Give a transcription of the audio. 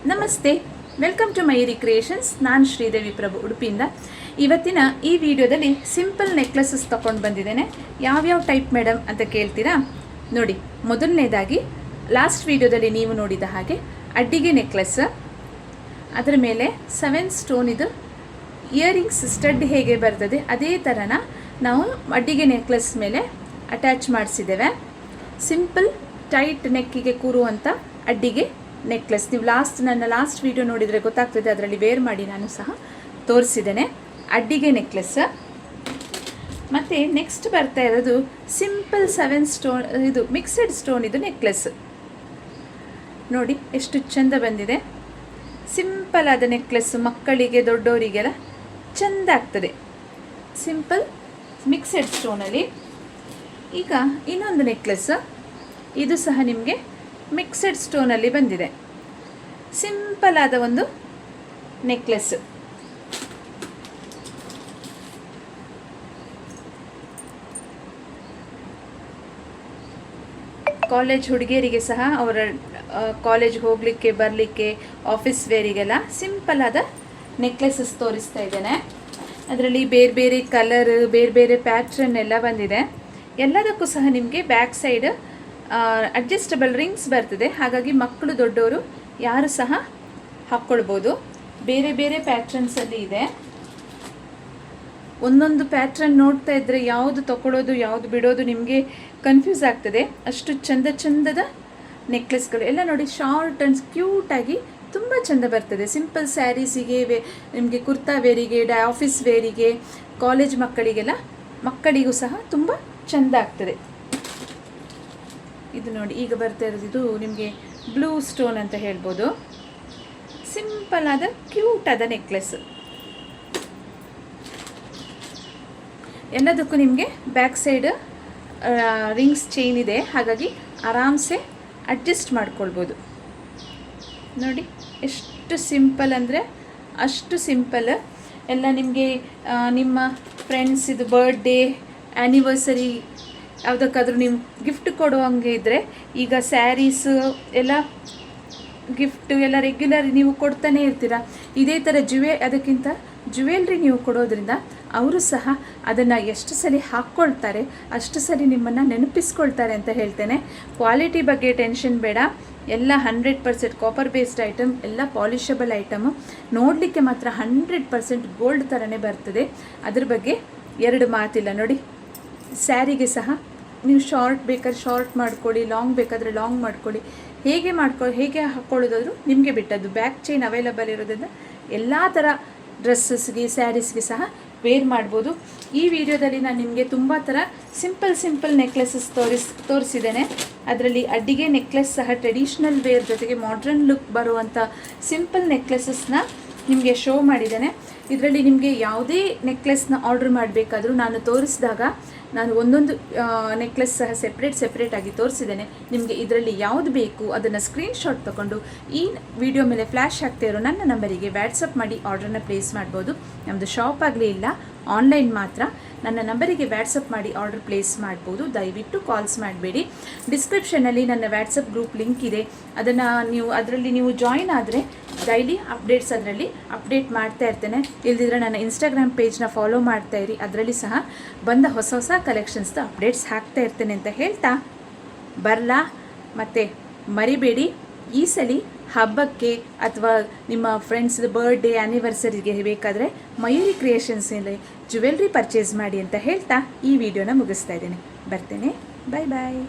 ನಮಸ್ತೆ, welcome to Mayuri creations. ನಾನು ಶ್ರೀದೇವಿ ಪ್ರಭು ಉಡುಪಿಯಿಂದ. ಇವತ್ತಿನ ಈ ವಿಡಿಯೋದಲ್ಲಿ ಸಿಂಪಲ್ ನೆಕ್ಲೆಸಸ್ ತೊಗೊಂಡು ಬಂದಿದ್ದೇನೆ. ಯಾವ್ಯಾವ ಟೈಪ್ ಮೇಡಮ್ ಅಂತ ಕೇಳ್ತೀರಾ? ನೋಡಿ, ಮೊದಲನೇದಾಗಿ ಲಾಸ್ಟ್ ವಿಡಿಯೋದಲ್ಲಿ ನೀವು ನೋಡಿದ ಹಾಗೆ ಅಡ್ಡಿಗೆ ನೆಕ್ಲೆಸ್, ಅದರ ಮೇಲೆ 7 ಸ್ಟೋನ್ ಇದು ಇಯರಿಂಗ್ಸ್ ಸ್ಟಡ್ ಹೇಗೆ ಬರ್ತದೆ ಅದೇ ಥರನ ನಾವು ಅಡ್ಡಿಗೆ ನೆಕ್ಲೆಸ್ ಮೇಲೆ ಅಟ್ಯಾಚ್ ಮಾಡಿಸಿದ್ದೇವೆ. ಸಿಂಪಲ್ ಟೈಟ್ ನೆಕ್ಕಿಗೆ ಕೂರುವಂಥ ಅಡ್ಡಿಗೆ ನೆಕ್ಲೆಸ್. ನೀವು ನನ್ನ ಲಾಸ್ಟ್ ವಿಡಿಯೋ ನೋಡಿದರೆ ಗೊತ್ತಾಗ್ತದೆ, ಅದರಲ್ಲಿ ವೇರ್ ಮಾಡಿ ನಾನು ಸಹ ತೋರಿಸಿದ್ದೇನೆ ಅಡ್ಡಿಗೆ ನೆಕ್ಲೆಸ್. ಮತ್ತು ನೆಕ್ಸ್ಟ್ ಬರ್ತಾ ಇರೋದು ಸಿಂಪಲ್ 7 ಸ್ಟೋನ್, ಇದು ಮಿಕ್ಸೆಡ್ ಸ್ಟೋನ್ ಇದು ನೆಕ್ಲೆಸ್. ನೋಡಿ ಎಷ್ಟು ಚೆಂದ ಬಂದಿದೆ. ಸಿಂಪಲ್ ಆದ ನೆಕ್ಲೆಸ್, ಮಕ್ಕಳಿಗೆ ದೊಡ್ಡವರಿಗೆಲ್ಲ ಚೆಂದ ಆಗ್ತದೆ. ಸಿಂಪಲ್ ಮಿಕ್ಸೆಡ್ ಸ್ಟೋನಲ್ಲಿ. ಈಗ ಇನ್ನೊಂದು ನೆಕ್ಲೆಸ್, ಇದು ಸಹ ನಿಮಗೆ ಮಿಕ್ಸೆಡ್ ಸ್ಟೋನಲ್ಲಿ ಬಂದಿದೆ. ಸಿಂಪಲ್ ಆದ ಒಂದು ನೆಕ್ಲೆಸ್. ಕಾಲೇಜ್ ಹುಡುಗಿಯರಿಗೆ ಸಹ ಅವರ ಕಾಲೇಜ್ ಹೋಗಲಿಕ್ಕೆ ಬರಲಿಕ್ಕೆ ಆಫೀಸ್ ವೇರಿಗೆಲ್ಲ ಸಿಂಪಲ್ ಆದ ನೆಕ್ಲೆಸಸ್ ತೋರಿಸ್ತಾ ಇದ್ದೇನೆ. ಅದರಲ್ಲಿ ಬೇರೆ ಬೇರೆ ಕಲರ್, ಬೇರೆ ಬೇರೆ ಪ್ಯಾಟ್ರನ್ ಎಲ್ಲ ಬಂದಿದೆ. ಎಲ್ಲದಕ್ಕೂ ಸಹ ನಿಮಗೆ ಬ್ಯಾಕ್ ಸೈಡ್ ಅಡ್ಜಸ್ಟಬಲ್ ರಿಂಗ್ಸ್ ಬರ್ತದೆ. ಹಾಗಾಗಿ ಮಕ್ಕಳು ದೊಡ್ಡವರು ಯಾರು ಸಹ ಹಾಕ್ಕೊಳ್ಬೋದು. ಬೇರೆ ಬೇರೆ ಪ್ಯಾಟ್ರನ್ಸಲ್ಲಿ ಇದೆ. ಒಂದೊಂದು ಪ್ಯಾಟ್ರನ್ ನೋಡ್ತಾ ಇದ್ದರೆ ಯಾವುದು ತಗೊಳ್ಳೋದು ಯಾವುದು ಬಿಡೋದು ನಿಮಗೆ ಕನ್ಫ್ಯೂಸ್ ಆಗ್ತದೆ. ಅಷ್ಟು ಚಂದದ ನೆಕ್ಲೆಸ್ಗಳು ಎಲ್ಲ ನೋಡಿ, ಶಾರ್ಟ್ ಆ್ಯಂಡ್ ಕ್ಯೂಟಾಗಿ ತುಂಬ ಚೆಂದ ಬರ್ತದೆ. ಸಿಂಪಲ್ ಸ್ಯಾರೀಸಿಗೆ, ನಿಮಗೆ ಕುರ್ತಾ ವೇರಿಗೆ, ಆಫೀಸ್ ವೇರಿಗೆ, ಕಾಲೇಜ್ ಮಕ್ಕಳಿಗೂ ಸಹ ತುಂಬ ಚೆಂದ ಆಗ್ತದೆ. ಇದು ನೋಡಿ, ಈಗ ಬರ್ತಾ ಇರೋದು ಇದು ನಿಮಗೆ ಬ್ಲೂ ಸ್ಟೋನ್ ಅಂತ ಹೇಳ್ಬೋದು. ಸಿಂಪಲ್ ಆದ ಕ್ಯೂಟ್ ಆದ ನೆಕ್ಲೆಸ್. ಎಲ್ಲದಕ್ಕೂ ನಿಮಗೆ ಬ್ಯಾಕ್ ಸೈಡ್ ರಿಂಗ್ಸ್ ಚೈನ್ ಇದೆ. ಹಾಗಾಗಿ ಆರಾಮ್ಸೆ ಅಡ್ಜಸ್ಟ್ ಮಾಡ್ಕೊಳ್ಬೋದು. ನೋಡಿ ಎಷ್ಟು ಸಿಂಪಲ್ ಅಂದರೆ ಅಷ್ಟು ಸಿಂಪಲ್. ಎಲ್ಲ ನಿಮಗೆ ನಿಮ್ಮ ಫ್ರೆಂಡ್ಸ್ ಇದು ಬರ್ಡೇ, ಆ್ಯನಿವರ್ಸರಿ ಯಾವುದಕ್ಕಾದ್ರೂ ನೀವು ಗಿಫ್ಟ್ ಕೊಡುವಂಗೆ ಇದ್ದರೆ, ಈಗ ಸ್ಯಾರೀಸು ಎಲ್ಲ ಗಿಫ್ಟು ಎಲ್ಲ ರೆಗ್ಯುಲರ್ ನೀವು ಕೊಡ್ತಾನೆ ಇರ್ತೀರ. ಇದೇ ಥರ ಅದಕ್ಕಿಂತ ಜ್ಯುವೆಲ್ರಿ ನೀವು ಕೊಡೋದ್ರಿಂದ ಅವರು ಸಹ ಅದನ್ನು ಎಷ್ಟು ಸಲ ಹಾಕ್ಕೊಳ್ತಾರೆ ಅಷ್ಟು ಸಲ ನಿಮ್ಮನ್ನು ನೆನಪಿಸ್ಕೊಳ್ತಾರೆ ಅಂತ ಹೇಳ್ತೇನೆ. ಕ್ವಾಲಿಟಿ ಬಗ್ಗೆ ಟೆನ್ಷನ್ ಬೇಡ. ಎಲ್ಲ 100% ಕಾಪರ್ ಬೇಸ್ಡ್ ಐಟಮ್, ಎಲ್ಲ ಪಾಲಿಷಬಲ್ ಐಟಮು. ನೋಡಲಿಕ್ಕೆ ಮಾತ್ರ 100% ಗೋಲ್ಡ್ ಥರನೇ ಬರ್ತದೆ. ಅದ್ರ ಬಗ್ಗೆ ಎರಡು ಮಾತಿಲ್ಲ. ನೋಡಿ, ಸ್ಯಾರಿಗೆ ಸಹ ನೀವು ಶಾರ್ಟ್ ಬೇಕಾದ್ರೆ ಶಾರ್ಟ್ ಮಾಡ್ಕೊಳ್ಳಿ, ಲಾಂಗ್ ಬೇಕಾದರೆ ಲಾಂಗ್ ಮಾಡ್ಕೊಳ್ಳಿ. ಹೇಗೆ ಹಾಕ್ಕೊಳ್ಳೋದಾದರೂ ನಿಮಗೆ ಬಿಟ್ಟದ್ದು. ಬ್ಯಾಕ್ ಚೈನ್ ಅವೈಲಬಲ್ ಇರೋದ್ರಿಂದ ಎಲ್ಲ ಥರ ಡ್ರೆಸ್ಸಸ್ಗೆ, ಸ್ಯಾರೀಸ್ಗೆ ಸಹ ವೇರ್ ಮಾಡ್ಬೋದು. ಈ ವಿಡಿಯೋದಲ್ಲಿ ನಾನು ನಿಮಗೆ ತುಂಬ ಥರ ಸಿಂಪಲ್ ನೆಕ್ಲೆಸಸ್ ತೋರಿಸಿದ್ದೇನೆ. ಅದರಲ್ಲಿ ಅಡ್ಡಿಗೆ ನೆಕ್ಲೆಸ್ ಸಹ ಟ್ರೆಡಿಷ್ನಲ್ ವೇರ್ ಜೊತೆಗೆ ಮಾಡ್ರನ್ ಲುಕ್ ಬರುವಂಥ ಸಿಂಪಲ್ ನೆಕ್ಲೆಸಸ್ನ ನಿಮಗೆ ಶೋ ಮಾಡಿದ್ದೇನೆ. ಇದರಲ್ಲಿ ನಿಮಗೆ ಯಾವುದೇ ನೆಕ್ಲೆಸ್ನ ಆರ್ಡ್ರ್ ಮಾಡಬೇಕಾದ್ರೂ ನಾನು ತೋರಿಸಿದಾಗ ನಾನು ಒಂದೊಂದು ನೆಕ್ಲೆಸ್ ಸಹ ಸೆಪ್ರೇಟ್ ಆಗಿ ತೋರಿಸಿದ್ದೇನೆ. ನಿಮಗೆ ಇದರಲ್ಲಿ ಯಾವುದು ಬೇಕು ಅದನ್ನು ಸ್ಕ್ರೀನ್ಶಾಟ್ ತೊಗೊಂಡು ಈ ವಿಡಿಯೋ ಮೇಲೆ ಫ್ಲ್ಯಾಶ್ ಆಗ್ತಾ ಇರೋ ನನ್ನ ನಂಬರಿಗೆ ವಾಟ್ಸಪ್ ಮಾಡಿ ಆರ್ಡ್ರನ್ನ ಪ್ಲೇಸ್ ಮಾಡ್ಬೋದು. ನಮ್ಮದು ಶಾಪ್ ಆಗಲೇ ಇಲ್ಲ, ಆನ್ಲೈನ್ ಮಾತ್ರ. ನನ್ನ ನಂಬರಿಗೆ ವಾಟ್ಸಪ್ ಮಾಡಿ ಆರ್ಡರ್ ಪ್ಲೇಸ್ ಮಾಡ್ಬೋದು. ದಯವಿಟ್ಟು ಕಾಲ್ಸ್ ಮಾಡಬೇಡಿ. ಡಿಸ್ಕ್ರಿಪ್ಷನಲ್ಲಿ ನನ್ನ ವಾಟ್ಸಪ್ ಗ್ರೂಪ್ ಲಿಂಕ್ ಇದೆ. ಅದರಲ್ಲಿ ನೀವು ಜಾಯಿನ್ ಆದರೆ ಡೈಲಿ ಅಪ್ಡೇಟ್ಸ್ ಅದರಲ್ಲಿ ಅಪ್ಡೇಟ್ ಮಾಡ್ತಾ ಇರ್ತೇನೆ. ಇಲ್ದಿದ್ರೆ ನನ್ನ ಇನ್ಸ್ಟಾಗ್ರಾಮ್ ಪೇಜ್ನ ಫಾಲೋ ಮಾಡ್ತಾ ಇರಿ. ಅದರಲ್ಲಿ ಸಹ ಬಂದ ಹೊಸ ಕಲೆಕ್ಷನ್ಸ್ದ ಅಪ್ಡೇಟ್ಸ್ ಹಾಕ್ತಾ ಇರ್ತೇನೆ ಅಂತ ಹೇಳ್ತಾ ಬರಲಾ. ಮತ್ತು ಮರಿಬೇಡಿ, ಈ ಸಲ ಹಬ್ಬಕ್ಕೆ ಅಥವಾ ನಿಮ್ಮ ಫ್ರೆಂಡ್ಸ್ ಬರ್ಡೇ, ಆ್ಯನಿವರ್ಸರಿಗೆ ಬೇಕಾದರೆ ಮಯೂರಿ ಕ್ರಿಯೇಷನ್ಸಲ್ಲಿ ಜ್ಯುವೆಲ್ರಿ ಪರ್ಚೇಸ್ ಮಾಡಿ ಅಂತ ಹೇಳ್ತಾ ಈ ವಿಡಿಯೋನ ಮುಗಿಸ್ತಾ ಇದ್ದೇನೆ. ಬರ್ತೇನೆ. ಬಾಯ್.